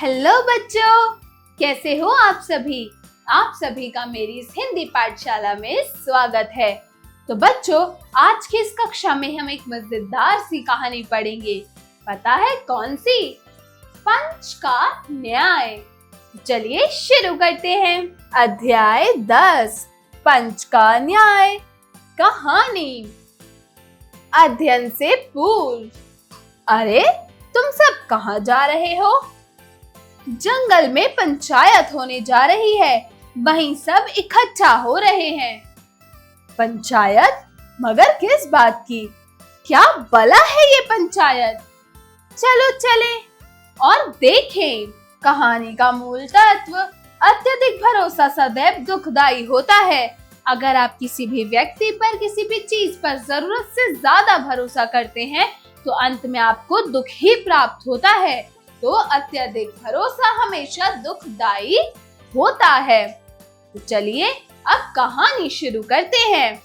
Hello बच्चों, कैसे हो आप सभी। आप सभी का मेरी इस हिंदी पाठशाला में स्वागत है। तो बच्चों, आज की इस कक्षा में हम एक मजेदार सी कहानी पढ़ेंगे। पता है कौन सी? पंच का न्याय। चलिए शुरू करते हैं। अध्याय 10, पंच का न्याय। कहानी। अध्ययन से पूर्व। अरे, तुम सब कहाँ जा रहे हो? जंगल में पंचायत होने जा रही है, वहीं सब इकट्ठा हो रहे हैं। पंचायत? मगर किस बात की? क्या बला है ये पंचायत? चलो चले और देखें। कहानी का मूल तत्व। अत्यधिक भरोसा सदैव दुखदाई होता है। अगर आप किसी भी व्यक्ति पर, किसी भी चीज पर जरूरत से ज्यादा भरोसा करते हैं तो अंत में आपको दुख ही प्राप्त होता है। तो अत्यधिक भरोसा हमेशा दुखदाई होता है। तो चलिए अब कहानी शुरू करते हैं।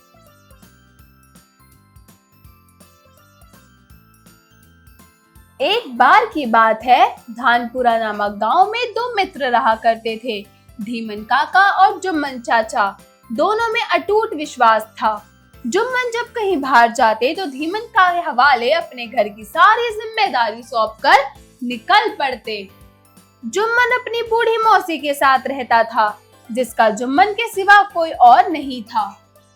एक बार की बात है, धानपुरा नामक गांव में दो मित्र रहा करते थे, धीमन काका और जुम्मन चाचा। दोनों में अटूट विश्वास था। जुम्मन जब कहीं बाहर जाते तो धीमन के हवाले अपने घर की सारी जिम्मेदारी सौंपकर निकल पड़ते। जुम्मन अपनी बूढ़ी मौसी के साथ रहता था, जिसका जुम्मन के सिवा कोई और नहीं था।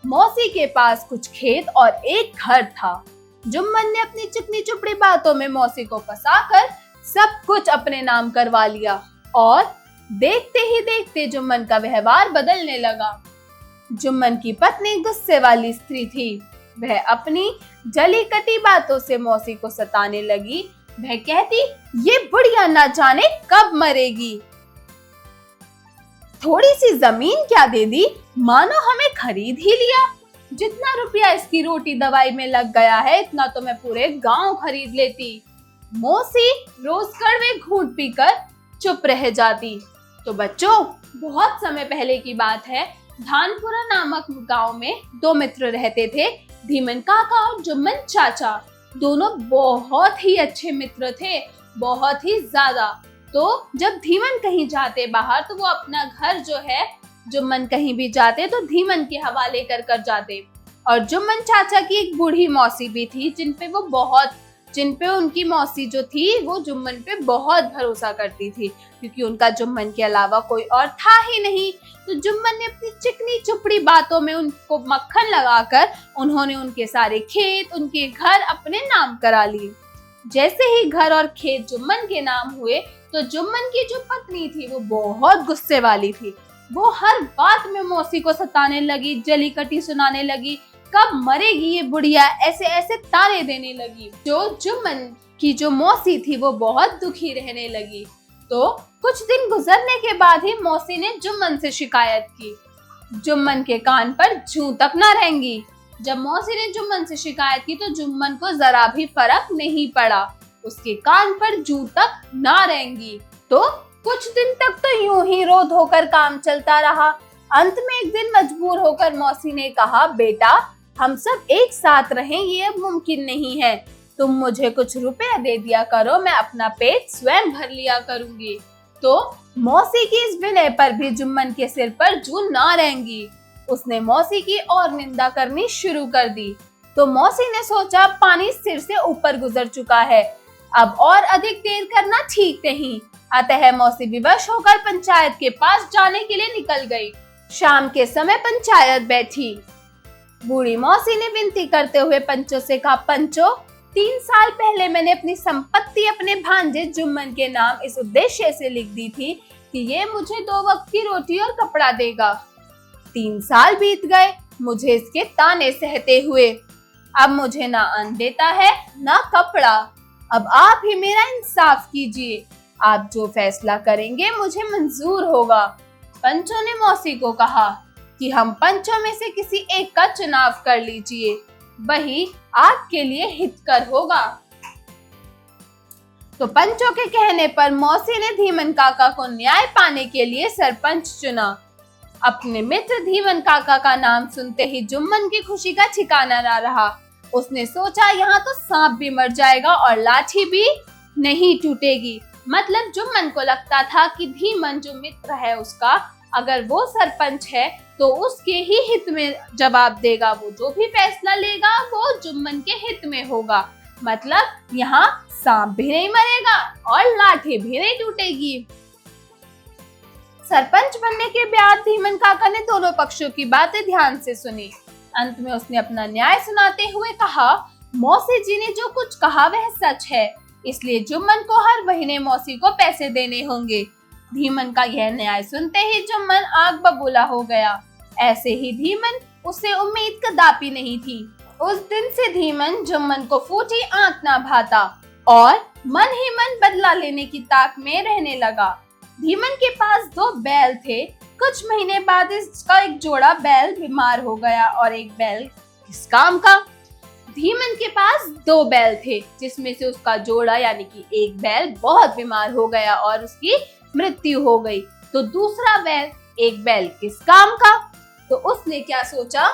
मौसी के पास कुछ खेत और एक घर था। जुम्मन ने अपनी चिकनी चुपड़ी बातों में मौसी को फंसाकर सब कुछ अपने नाम करवा लिया और देखते ही देखते जुम्मन का व्यवहार बदलने लगा। जुम्मन की पत्नी गुस्से वाली स्त्री थी। वह अपनी जली कटी बातों से मौसी को सताने लगी। वह कहती, ये बुढ़िया ना जाने कब मरेगी। थोड़ी सी जमीन क्या दे दी, मानो हमें खरीद ही लिया। जितना रुपया इसकी रोटी दवाई में लग गया है, इतना तो मैं पूरे गांव खरीद लेती। मौसी रोज कड़वे घूंट पीकर चुप रह जाती। तो बच्चों, बहुत समय पहले की बात है, धानपुरा नामक गांव में दो मित्र रहते थे, धीमन काका और जुम्मन चाचा। दोनों बहुत ही अच्छे मित्र थे, बहुत ही ज्यादा। तो जब धीमन कहीं जाते बाहर तो वो अपना घर जो है, जुम्मन कहीं भी जाते तो धीमन के हवाले कर जाते। और जुम्मन चाचा की एक बूढ़ी मौसी भी थी, जिन पे उनकी मौसी जो थी वो जुम्मन पे बहुत भरोसा करती थी, क्योंकि उनका जुम्मन के अलावा कोई और था ही नहीं। तो जुम्मन ने अपनी चिकनी चुपड़ी बातों में उनको मक्खन लगाकर उन्होंने उनके सारे खेत, उनके घर अपने नाम करा लिए। जैसे ही घर और खेत जुम्मन के नाम हुए तो जुम्मन की जो पत्नी थी वो बहुत गुस्से वाली थी। वो हर बात में मौसी को सताने लगी, जली कटी सुनाने लगी, कब मरेगी ये बुढ़िया, ऐसे ऐसे ताने देने लगी। जो जुम्मन की जो मौसी थी वो बहुत दुखी रहने लगी। तो कुछ दिन गुजरने के बाद ही मौसी ने जुम्मन से शिकायत की। जुम्मन के कान पर जूं तक न रहेंगी। जब मौसी ने जुम्मन से शिकायत की तो जुम्मन को जरा भी फर्क नहीं पड़ा। उसके कान पर जूं तक ना रहेंगी। तो कुछ दिन तक तो यूं ही रो धोकर काम चलता रहा। अंत में एक दिन मजबूर होकर मौसी ने कहा, बेटा, हम सब एक साथ रहें ये अब मुमकिन नहीं है। तुम मुझे कुछ रुपए दे दिया करो, मैं अपना पेट स्वयं भर लिया करूंगी। तो मौसी की इस विनय पर भी जुम्मन के सिर पर जूं ना रहेंगी। उसने मौसी की और निंदा करनी शुरू कर दी। तो मौसी ने सोचा, पानी सिर से ऊपर गुजर चुका है, अब और अधिक देर करना ठीक नहीं। अतः मौसी विवश होकर पंचायत के पास जाने के लिए निकल गई। शाम के समय पंचायत बैठी। बूढ़ी मौसी ने विनती करते हुए पंचों से कहा, पंचों, 3 साल पहले मैंने अपनी संपत्ति अपने भांजे जुम्मन के नाम इस उद्देश्य से लिख दी थी कि ये मुझे 2 वक्त की रोटी और कपड़ा देगा। 3 साल बीत गए मुझे इसके ताने सहते हुए। अब मुझे ना अन्न देता है ना कपड़ा। अब आप ही मेरा इंसाफ कीजिए। आप जो फैसला करेंगे मुझे मंजूर होगा। पंचों ने मौसी को कहा कि हम पंचों में से किसी एक का चुनाव कर लीजिए, वही आपके लिए हितकर होगा। तो पंचों के कहने पर मौसी ने धीमन काका को न्याय पाने के लिए सरपंच चुना। अपने मित्र धीमन काका का नाम सुनते ही जुम्मन की खुशी का ठिकाना न रहा। उसने सोचा, यहाँ तो सांप भी मर जाएगा और लाठी भी नहीं टूटेगी। मतलब जुम्मन को लगता था कि धीमन जो मित्र है उसका, अगर वो सरपंच है तो उसके ही हित में जवाब देगा, वो जो भी फैसला लेगा वो जुम्मन के हित में होगा। मतलब यहाँ सांप भी नहीं मरेगा और लाठी भी नहीं टूटेगी। सरपंच बनने के बाद धीमन काका ने दोनों पक्षों की बातें ध्यान से सुनी। अंत में उसने अपना न्याय सुनाते हुए कहा, मौसी जी ने जो कुछ कहा वह सच है, इसलिए जुम्मन को हर महीने मौसी को पैसे देने होंगे। धीमन का यह न्याय सुनते ही जुम्मन आग बबूला हो गया। ऐसे ही धीमन, उसे उम्मीद कदापि नहीं थी। उस दिन से धीमन जुम्मन को फूटी आंख ना भाता और मन ही मन बदला लेने की ताक में रहने लगा। धीमन के पास 2 बैल थे। कुछ महीने बाद इसका एक जोड़ा बैल बीमार हो गया और एक बैल किस काम का। धीमन के पास 2 बैल थे, जिसमें से उसका जोड़ा यानी कि एक बैल बहुत बीमार हो गया और उसकी मृत्यु हो गई। तो दूसरा बैल, एक बैल किस काम का। तो उसने क्या सोचा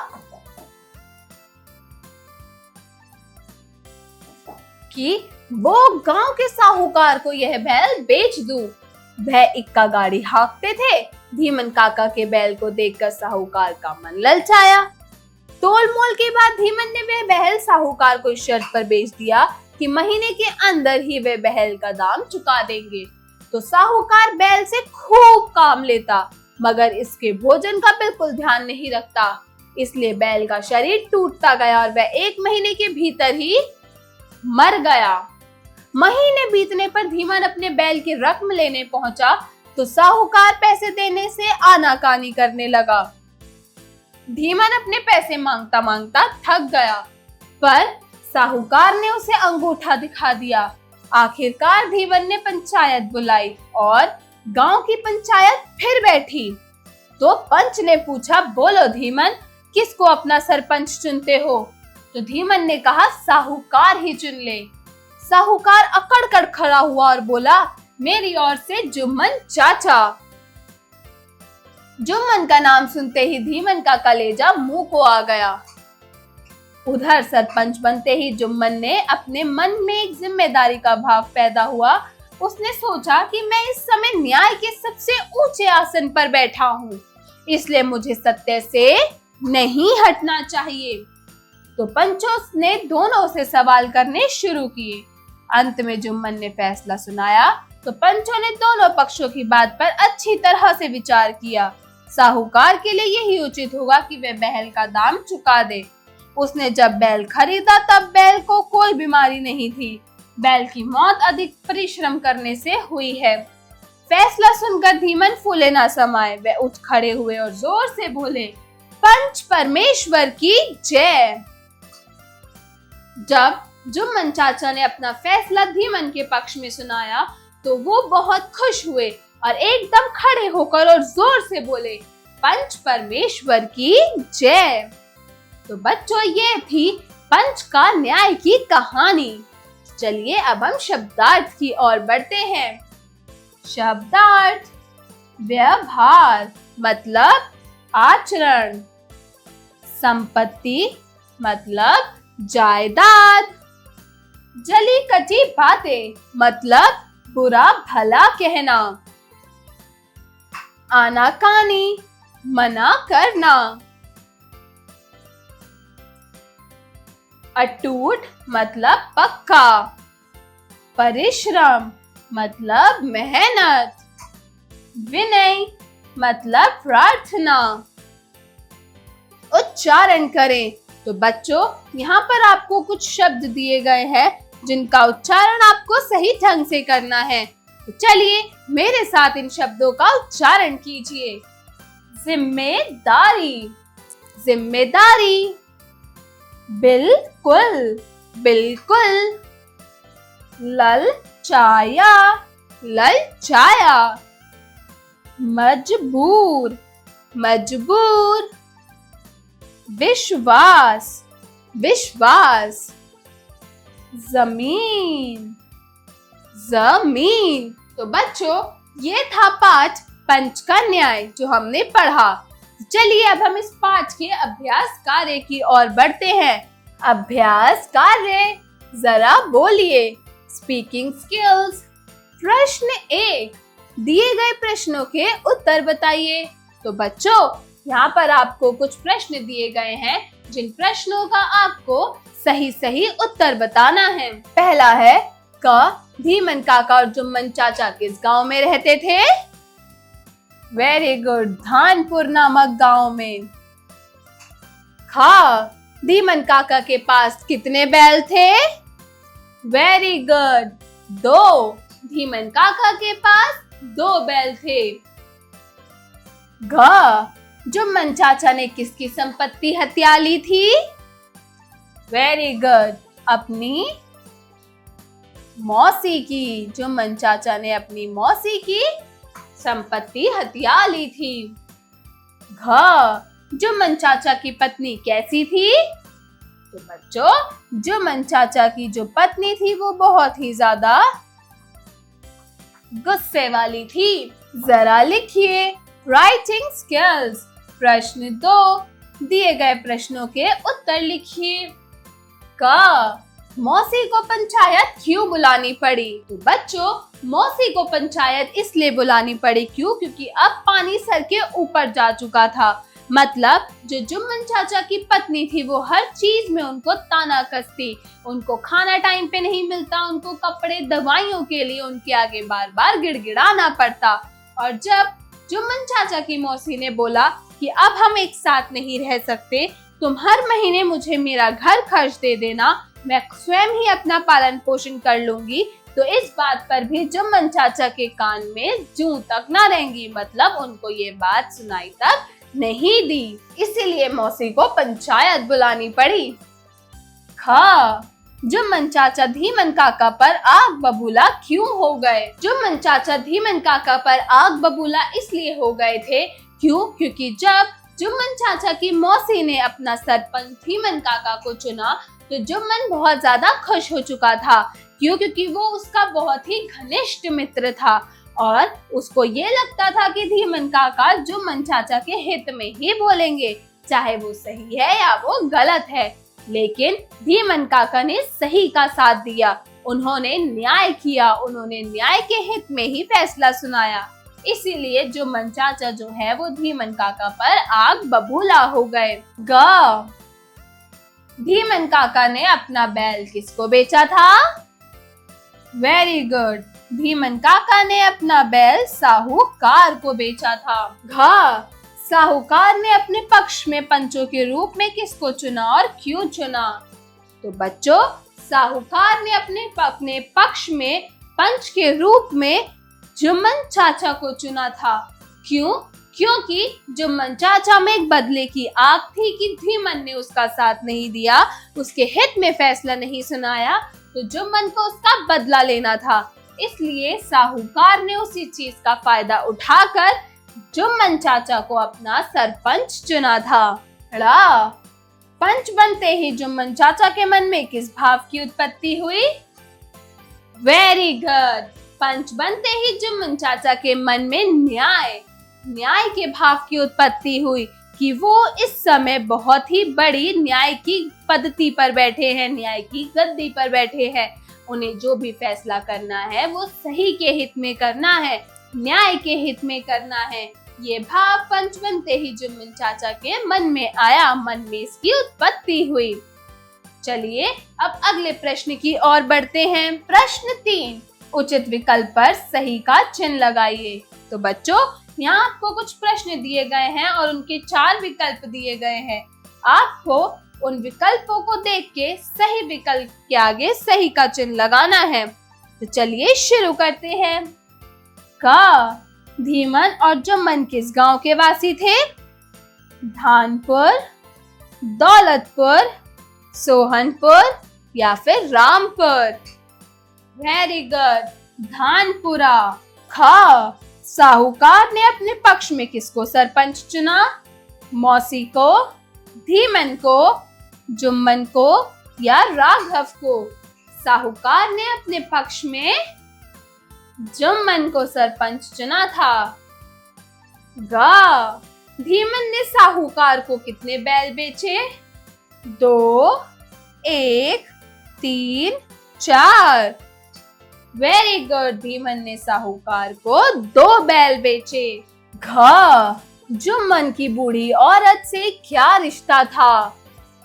कि वो गांव के साहूकार को यह बैल बेच दूं। वह इक्का गाड़ी हाँकते थे। धीमन काका के बैल को देखकर साहूकार का मन ललचाया। तोल मोल के बाद धीमन ने वह बैल साहूकार को इस शर्त पर बेच दिया कि महीने के अंदर ही वे बैल का दाम चुका देंगे। तो साहूकार बैल से खूब काम लेता, मगर इसके भोजन का बिल्कुल ध्यान नहीं रखता। इसलिए बैल का शरीर टूटता गया और वह 1 महीने के भीतर ही मर गया। महीने बीतने पर धीमन अपने बैल की रकम लेने पहुंचा तो साहूकार पैसे देने से आनाकानी करने लगा। धीमन अपने पैसे मांगता मांगता थक गया, पर साहूकार ने उसे अंगूठा दिखा दिया। आखिरकार धीमन ने पंचायत बुलाई और गांव की पंचायत फिर बैठी। तो पंच ने पूछा, बोलो धीमन, किसको अपना सरपंच चुनते हो। तो धीमन ने कहा, साहूकार ही चुन ले। साहूकार अकड़ कर खड़ा हुआ और बोला, मेरी ओर से जुम्मन चाचा। जुम्मन का नाम सुनते ही धीमन का कलेजा मुंह को आ गया। उधर सरपंच बनते ही जुम्मन ने अपने मन में एक जिम्मेदारी का भाव पैदा हुआ। उसने सोचा कि मैं इस समय न्याय के सबसे ऊंचे आसन पर बैठा हूँ, इसलिए मुझे सत्य से नहीं हटना चाहिए। तो पंचों ने दोनों से सवाल करने शुरू किए। अंत में जुम्मन ने फैसला सुनाया तो पंचों ने दोनों पक्षों की बात पर अच्छी तरह से विचार किया। साहूकार के लिए यही उचित होगा कि वह बैल का दाम चुका दे। उसने जब बैल खरीदा तब बैल को कोई बीमारी नहीं थी। बैल की मौत अधिक परिश्रम करने से हुई है। फैसला सुनकर धीमन फूले ना समाये। वे उठ खड़े हुए और जोर से बोले, पंच परमेश्वर की जय। जब जुम्मन चाचा ने अपना फैसला धीमन के पक्ष में सुनाया तो वो बहुत खुश हुए और एकदम खड़े होकर और जोर से बोले, पंच परमेश्वर की जय। तो बच्चों, ये थी पंच का न्याय की कहानी। चलिए अब हम शब्दार्थ की ओर बढ़ते हैं। शब्दार्थ, व्यवहार मतलब आचरण, संपत्ति मतलब जायदाद, जली कटी बातें मतलब बुरा भला कहना, आनाकानी मना करना, अटूट मतलब पक्का, परिश्रम मतलब मेहनत, विनय मतलब प्रार्थना। उच्चारण करें। तो बच्चों, यहाँ पर आपको कुछ शब्द दिए गए हैं जिनका उच्चारण आपको सही ढंग से करना है। तो चलिए मेरे साथ इन शब्दों का उच्चारण कीजिए। जिम्मेदारी, जिम्मेदारी, बिल्कुल, बिल्कुल, ललचाया, ललचाया, मजबूर, मजबूर, विश्वास, विश्वास, जमीन, जमीन। तो बच्चों, ये था पाठ पंच का न्याय जो हमने पढ़ा। चलिए अब हम इस पाठ के अभ्यास कार्य की ओर बढ़ते हैं। अभ्यास कार्य, जरा बोलिए। स्पीकिंग स्किल्स, प्रश्न 1, दिए गए प्रश्नों के उत्तर बताइए। तो बच्चों, यहाँ पर आपको कुछ प्रश्न दिए गए हैं जिन प्रश्नों का आपको सही सही उत्तर बताना है। पहला है, क धीमन काका और जुम्मन चाचा किस गांव में रहते थे? वेरी गुड, धानपुर नामक गांव में। ख धीमन काका के पास कितने बैल थे? Very good, 2। धीमन काका के पास 2 बैल थे। घ जुम्मन चाचा ने किसकी संपत्ति हत्या ली थी? वेरी गुड, अपनी मौसी की। जुम्मन चाचा ने अपनी मौसी की संपत्ति हत्या ली थी। घ जुम्मन चाचा की पत्नी कैसी थी? तो बच्चों, जुम्मन चाचा की जो पत्नी थी वो बहुत ही ज्यादा गुस्से वाली थी। जरा लिखिए राइटिंग स्किल्स। प्रश्न 2, दिए गए प्रश्नों के उत्तर लिखिए। क मौसी को पंचायत क्यों बुलानी पड़ी? तो बच्चों, मौसी को पंचायत इसलिए बुलानी पड़ी क्योंकि अब पानी सर के ऊपर जा चुका था। मतलब जो जुम्मन चाचा की पत्नी थी वो हर चीज में उनको ताना कसती। उनको खाना टाइम पे नहीं मिलता, उनको कपड़े दवाइयों के लिए उनके आगे बार बार गिड़गिड़ाना पड़ता। और जब जुम्मन चाचा की मौसी ने बोला कि अब हम एक साथ नहीं रह सकते, तुम हर महीने मुझे मेरा घर खर्च दे देना, मैं स्वयं ही अपना पालन पोषण कर लूंगी, तो इस बात पर भी जुम्मन चाचा के कान में जूं तक ना रहेंगी। मतलब उनको ये बात सुनाई तक नहीं दी, इसीलिए मौसी को पंचायत बुलानी पड़ी। ख जुम्मन चाचा धीमन काका पर आग बबूला क्यों हो गए? जुम्मन चाचा धीमन काका पर आग बबूला इसलिए हो गए थे क्योंकि जब जुम्मन चाचा की मौसी ने अपना सरपंच धीमन काका को चुना तो जुम्मन बहुत ज्यादा खुश हो चुका था क्योंकि वो उसका बहुत ही घनिष्ठ मित्र था और उसको ये लगता था कि धीमन काका जुम्मन चाचा के हित में ही बोलेंगे, चाहे वो सही है या वो गलत है। लेकिन धीमन काका ने सही का साथ दिया, उन्होंने न्याय किया, उन्होंने न्याय के हित में ही फैसला सुनाया। इसीलिए जुम्मन चाचा जो है वो धीमन काका पर आग बबूला हो गए। ग धीमन काका ने अपना बैल किसको बेचा था? वेरी गुड, धीमन काका ने अपना बैल साहूकार को बेचा था। घ साहूकार ने अपने पक्ष में पंचों के रूप में किसको चुना और क्यों चुना? तो बच्चों, साहूकार ने अपने पक्ष में पंच के रूप में जुम्मन चाचा को चुना था। क्यों? क्योंकि जुम्मन चाचा में एक बदले की आग थी कि धीमन ने उसका साथ नहीं दिया, उसके हित में फैसला नहीं सुनाया, तो जुम्मन को उसका बदला लेना था। इसलिए साहूकार ने उसी चीज का फायदा उठाकर जुम्मन चाचा को अपना सरपंच चुना था। पंच बनते ही जुम्मन चाचा के मन में किस भाव की उत्पत्ति हुई? वेरी गुड, पंच बनते ही जुम्मन चाचा के मन में न्याय के भाव की उत्पत्ति हुई कि वो इस समय बहुत ही बड़ी न्याय की पद्धति पर बैठे हैं, न्याय की गद्दी पर बैठे हैं। उन्हें जो भी फैसला करना है वो सही के हित में करना है, न्याय के हित में करना है। ये भाव पंच बनते ही जुम्मन चाचा के मन में आया, मन में इसकी उत्पत्ति हुई। चलिए अब अगले प्रश्न की ओर बढ़ते हैं। प्रश्न 3, उचित विकल्प पर सही का चिन्ह लगाइए। तो बच्चों, यहाँ आपको कुछ प्रश्न दिए गए हैं और उनके 4 विकल्प दिए गए हैं। आपको उन विकल्पों को देख के सही विकल्प के आगे सही का चिन्ह लगाना है। तो चलिए शुरू करते हैं। क धीमन और जुम्मन किस गांव के वासी थे? धानपुर, दौलतपुर, सोहनपुर या फिर रामपुर? Very good, Dhanpura. ख साहूकार ने अपने पक्ष में किसको सरपंच चुना? मौसी को, धीमन को, जुम्मन को या राघव को? साहूकार ने अपने पक्ष में जुम्मन को सरपंच चुना था। ग धीमन ने साहूकार को कितने बैल बेचे? 2, 1, 3, 4। Very good. धीमन ने साहूकार को 2 बैल बेचे। घ, जुम्मन की बूढ़ी औरत से क्या रिश्ता था?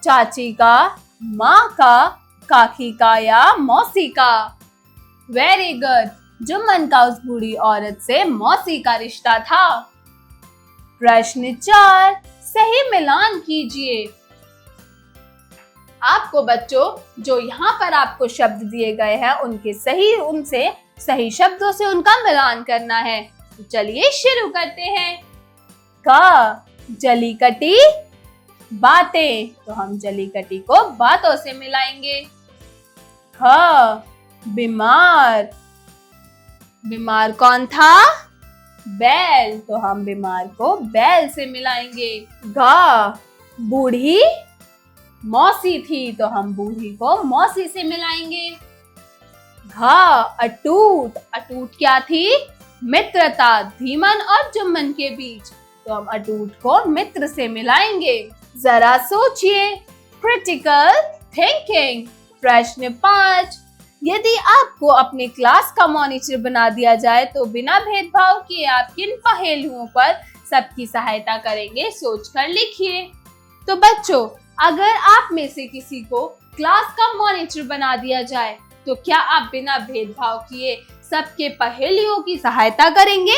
चाची का, माँ का, काकी का या मौसी का? Very good. जुम्मन का उस बूढ़ी औरत से मौसी का रिश्ता था। प्रश्न 4, सही मिलान कीजिए। आपको बच्चों जो यहाँ पर आपको शब्द दिए गए हैं उनसे सही शब्दों से उनका मिलान करना है। तो चलिए शुरू करते हैं। क, जली कटी बातें, तो हम जली कटी को बातों से मिलाएंगे। ख, बीमार, बीमार कौन था? बैल, तो हम बीमार को बैल से मिलाएंगे। ग, बूढ़ी मौसी थी, तो हम बूढ़ी को मौसी से मिलाएंगे। घ, अटूट, अटूट क्या थी? मित्रता धीमन और जुम्मन के बीच, तो हम अटूट को मित्र से मिलाएंगे। जरा सोचिए, क्रिटिकल थिंकिंग। प्रश्न 5, यदि आपको अपनी क्लास का मॉनिटर बना दिया जाए तो बिना भेदभाव किए आप किन पहेलियों पर सबकी सहायता करेंगे? सोचकर लिखिए। तो बच्चों, अगर आप में से किसी को क्लास का मॉनिटर बना दिया जाए तो क्या आप बिना भेदभाव किए सबके पहेलियों की सहायता करेंगे?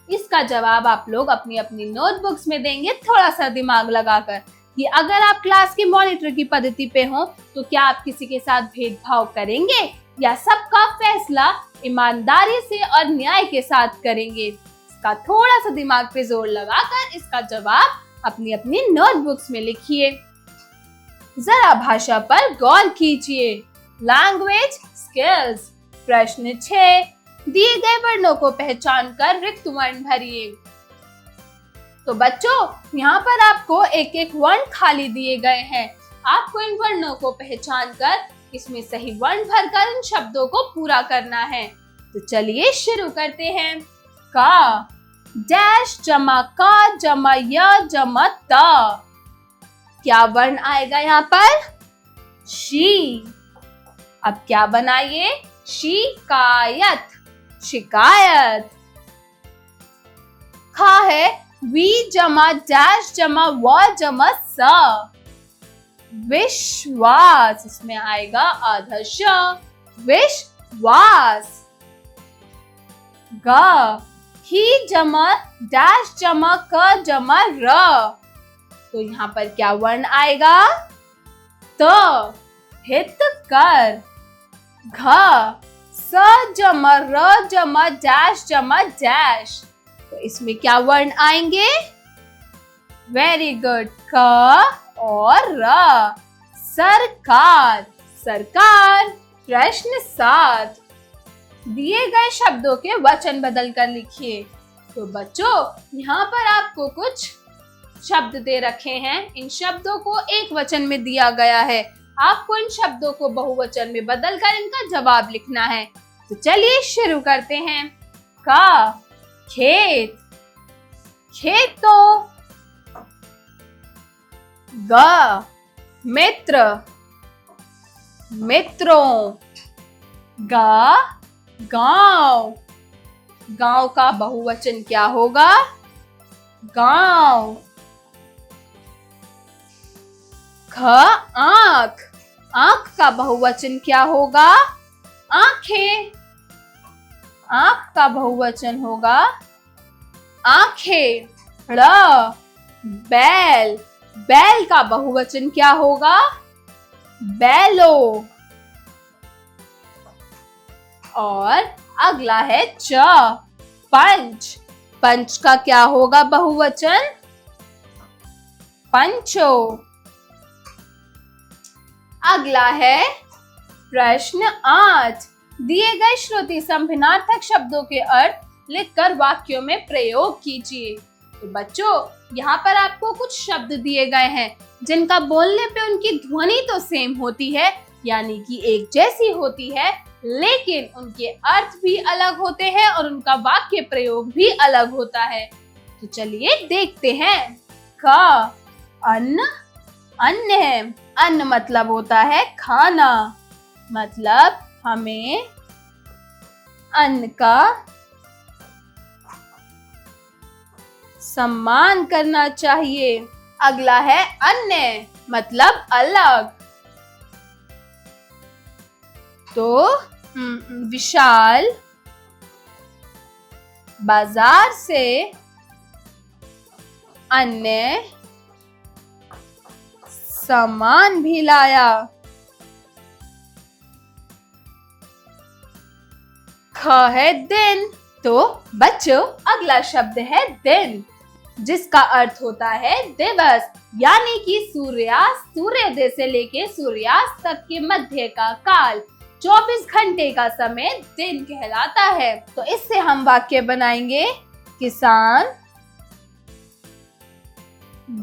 इसका जवाब आप लोग अपनी अपनी नोटबुक्स में देंगे, थोड़ा सा दिमाग लगाकर, कि अगर आप क्लास के मॉनिटर की पद्धति पे हो तो क्या आप किसी के साथ भेदभाव करेंगे या सबका फैसला ईमानदारी से और न्याय के साथ करेंगे? इसका थोड़ा सा दिमाग पे जोर लगाकर इसका जवाब अपनी अपनी नोटबुक्स में लिखिए। जरा भाषा पर गौर कीजिए। Language skills. प्रश्न 6, दिए गए वर्णों को पहचान कर रिक्त वर्ण भरिए। तो बच्चों, यहाँ पर आपको एक एक वर्ण खाली दिए गए हैं। आपको इन वर्णों को पहचान कर इसमें सही वर्ण भरकर इन शब्दों को पूरा करना है। तो चलिए शुरू करते हैं। का, डैश जमा का जमा य जमा ता, क्या वर्ण आएगा यहाँ पर? शी। अब क्या बनाइए? शिकायत, शिकायत। खा है वी जमा डैश जमा व जमा स, विश्वास, इसमें आएगा आधा श, विश्वास। ग, ही जमा डैश जमा क जमा र, तो यहाँ पर क्या वर्ण आएगा? त, हित कर। घ, स जमा र जमा डैश जमा डैश, तो इसमें क्या वर्ण आएंगे? वेरी गुड, क और र। सरकार, सरकार। प्रश्न 7, दिए गए शब्दों के वचन बदल कर लिखिए। तो बच्चों, यहाँ पर आपको कुछ शब्द दे रखे हैं। इन शब्दों को एक वचन में दिया गया है। आपको इन शब्दों को बहुवचन में बदलकर इनका जवाब लिखना है। तो चलिए शुरू करते हैं। का, खेत, खेतों। ग, मित्र, मित्रों। ग, गांव, गांव का बहुवचन क्या होगा? गांव। ख, आंख, आंख का बहुवचन क्या होगा? आंखें, आंख का बहुवचन होगा आंखें। ड़, बैल, बैल का बहुवचन क्या होगा? बैलों। और अगला है च, पंच, पंच का क्या होगा बहुवचन? पंचो। अगला है प्रश्न 8, दिए गए श्रुति संभिनार्थक शब्दों के अर्थ लिखकर वाक्यों में प्रयोग कीजिए। तो बच्चों, यहाँ पर आपको कुछ शब्द दिए गए हैं जिनका बोलने पे उनकी ध्वनि तो सेम होती है, यानी कि एक जैसी होती है, लेकिन उनके अर्थ भी अलग होते हैं और उनका वाक्य प्रयोग भी अलग होता है। तो चलिए देखते हैं। क, अन्न, अन्न है। अन्न मतलब होता है खाना, मतलब हमें अन्न का सम्मान करना चाहिए। अगला है अन्य, मतलब अलग। तो विशाल बाजार से अन्य सामान भी लाया। ख है दिन। तो बच्चों, अगला शब्द है दिन, जिसका अर्थ होता है दिवस, यानी कि सूर्योदय से लेके सूर्यास्त तक के मध्य का काल, 24 घंटे का समय दिन कहलाता है। तो इससे हम वाक्य बनाएंगे, किसान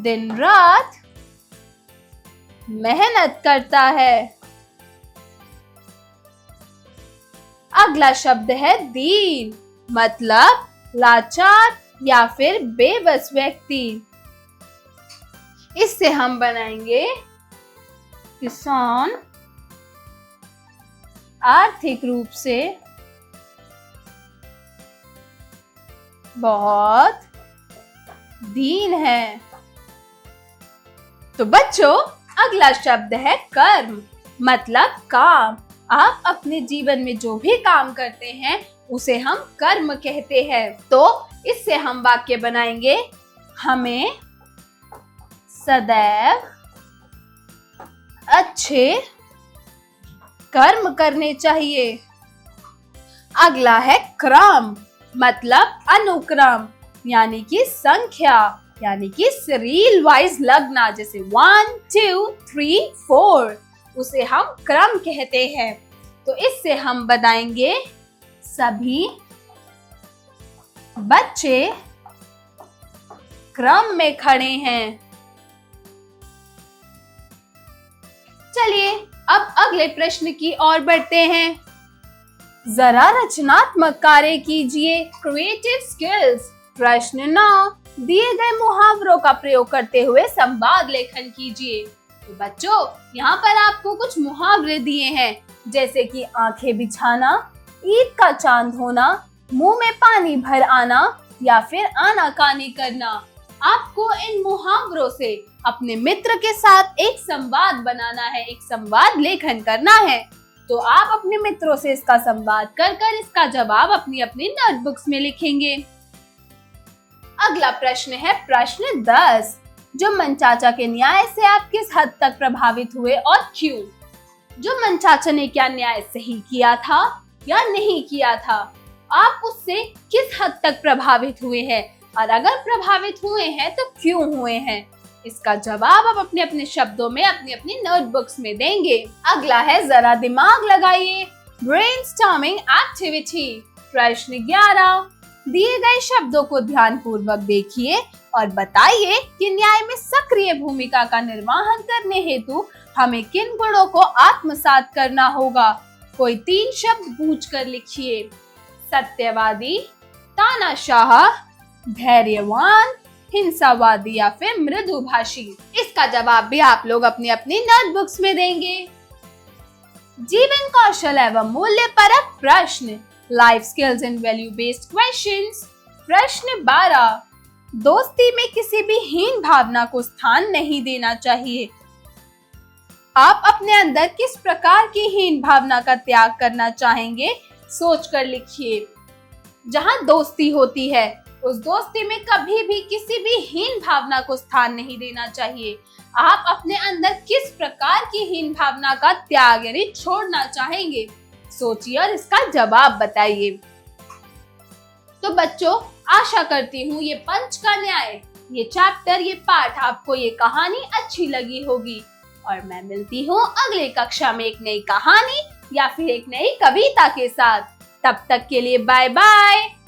दिन रात मेहनत करता है। अगला शब्द है दीन, मतलब लाचार या फिर बेबस व्यक्ति। इससे हम बनाएंगे, किसान आर्थिक रूप से बहुत दीन है। तो बच्चों, अगला शब्द है कर्म, मतलब काम। आप अपने जीवन में जो भी काम करते हैं उसे हम कर्म कहते हैं। तो इससे हम वाक्य बनाएंगे, हमें सदैव अच्छे कर्म करने चाहिए। अगला है क्रम, मतलब अनुक्रम, यानी कि संख्या, यानी कि सीरियल वाइज लगना, जैसे 1 2 3 4, उसे हम क्रम कहते हैं। तो इससे हम बताएंगे, सभी बच्चे क्रम में खड़े हैं। चलिए अब अगले प्रश्न की ओर बढ़ते हैं। जरा रचनात्मक कार्य कीजिए, क्रिएटिव स्किल्स। प्रश्न 9, दिए गए मुहावरों का प्रयोग करते हुए संवाद लेखन कीजिए। तो बच्चों, यहाँ पर आपको कुछ मुहावरे दिए हैं, जैसे कि आंखें बिछाना, ईद का चांद होना, मुंह में पानी भर आना या फिर आनाकानी करना। आपको इन मुहावरों से अपने मित्र के साथ एक संवाद बनाना है, एक संवाद लेखन करना है। तो आप अपने मित्रों से इसका संवाद कर इसका जवाब अपनी अपनी नोटबुक्स में लिखेंगे। अगला प्रश्न है प्रश्न 10, जो मनचाचा के न्याय से आप किस हद तक प्रभावित हुए और क्यों? जो मनचाचा ने क्या न्याय सही किया था या नहीं किया था, आप उससे किस हद तक प्रभावित हुए हैं, और अगर प्रभावित हुए हैं तो क्यों हुए हैं? इसका जवाब आप अपने अपने शब्दों में अपनी अपनी नोटबुक्स में देंगे। अगला है जरा दिमाग लगाइए, ब्रेनस्टॉर्मिंग एक्टिविटी। प्रश्न 11, दिए गए शब्दों को ध्यानपूर्वक देखिए और बताइए कि न्याय में सक्रिय भूमिका का निर्वहन करने हेतु हमें किन गुणों को आत्मसात करना होगा। कोई 3 शब्द पूछकर लिखिए, सत्यवादी, तानाशाह, धैर्यवान, हिंसावादी या फिर मृदुभाषी। इसका जवाब भी आप लोग अपनी अपनी नोटबुक्स में देंगे। जीवन कौशल एवं मूल्य परक प्रश्न, life skills and value based questions. प्रश्न 12, दोस्ती में किसी भी हीन भावना को स्थान नहीं देना चाहिए। आप अपने अंदर किस प्रकार की हीन भावना का त्याग करना चाहेंगे, सोचकर लिखिए। जहां दोस्ती होती है उस दोस्ती में कभी भी किसी भी हीन भावना को स्थान नहीं देना चाहिए। आप अपने अंदर किस प्रकार की हीन भावना का त्याग यानी छोड़ना चाहेंगे, सोचिए और इसका जवाब बताइए। तो बच्चों, आशा करती हूँ ये पंच का न्याय, ये चैप्टर, ये पाठ, आपको ये कहानी अच्छी लगी होगी। और मैं मिलती हूँ अगले कक्षा में एक नई कहानी या फिर एक नई कविता के साथ। तब तक के लिए बाय बाय।